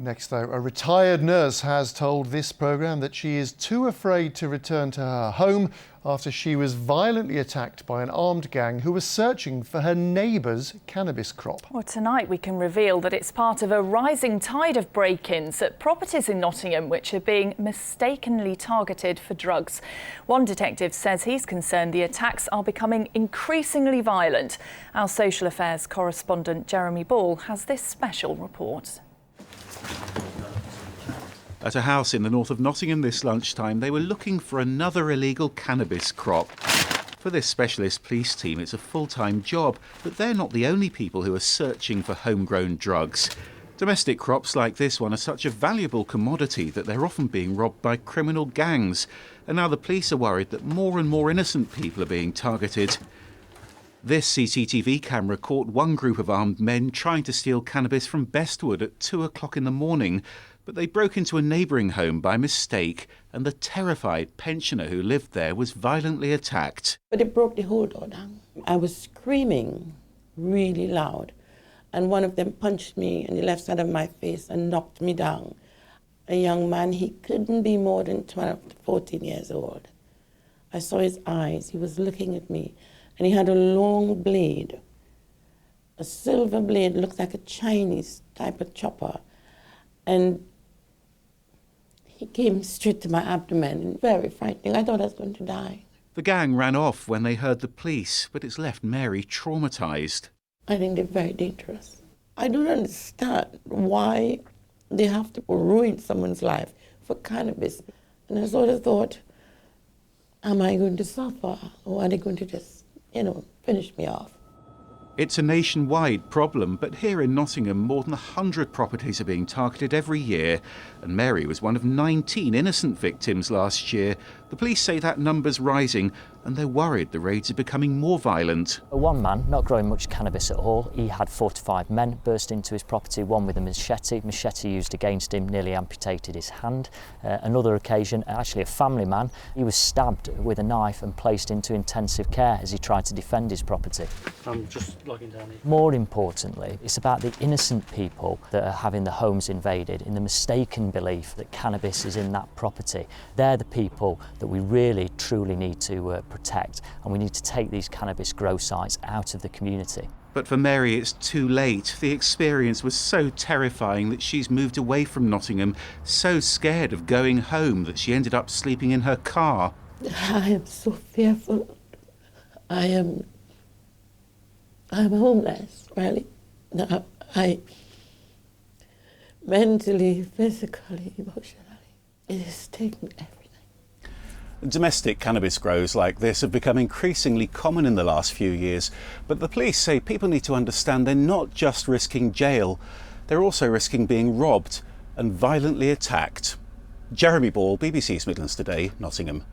Next though, a retired nurse has told this programme that she is too afraid to return to her home after she was violently attacked by an armed gang who was searching for her neighbour's cannabis crop. Well, tonight we can reveal that it's part of a rising tide of break-ins at properties in Nottingham which are being mistakenly targeted for drugs. One detective says he's concerned the attacks are becoming increasingly violent. Our social affairs correspondent Jeremy Ball has this special report. At a house in the north of Nottingham this lunchtime, they were looking for another illegal cannabis crop. For this specialist police team, it's a full-time job, but they're not the only people who are searching for homegrown drugs. Domestic crops like this one are such a valuable commodity that they're often being robbed by criminal gangs. And now the police are worried that more and more innocent people are being targeted. This CCTV camera caught one group of armed men trying to steal cannabis from Bestwood at 2 o'clock in the morning, but they broke into a neighbouring home by mistake, and the terrified pensioner who lived there was violently attacked. But it broke the whole door down. I was screaming really loud, and one of them punched me in the left side of my face and knocked me down. A young man, he couldn't be more than 12 to 14 years old. I saw his eyes, he was looking at me. And he had a long blade, a silver blade, looked like a Chinese type of chopper. And he came straight to my abdomen, very frightening. I thought I was going to die. The gang ran off when they heard the police, but it's left Mary traumatised. I think they're very dangerous. I don't understand why they have to ruin someone's life for cannabis. And I sort of thought, am I going to suffer, or are they going to just finish me off? It's a nationwide problem, but here in Nottingham, more than 100 properties are being targeted every year, and Mary was one of 19 innocent victims last year. The police say that number's rising, and they're worried the raids are becoming more violent. One man, not growing much cannabis at all, he had 4 to 5 men burst into his property, one with a machete used against him, nearly amputated his hand. Another occasion, actually a family man, he was stabbed with a knife and placed into intensive care as he tried to defend his property. I'm just logging down here. More importantly, it's about the innocent people that are having the homes invaded in the mistaken belief that cannabis is in that property. They're the people that we really, truly need to protect, and we need to take these cannabis grow sites out of the community. But for Mary, it's too late. The experience was so terrifying that she's moved away from Nottingham, so scared of going home that she ended up sleeping in her car. I am so fearful. I am homeless, really. I mentally, physically, emotionally, it has taken everything. Domestic cannabis grows like this have become increasingly common in the last few years, but the police say people need to understand they're not just risking jail, they're also risking being robbed and violently attacked. Jeremy Ball, BBC East Midlands Today, Nottingham.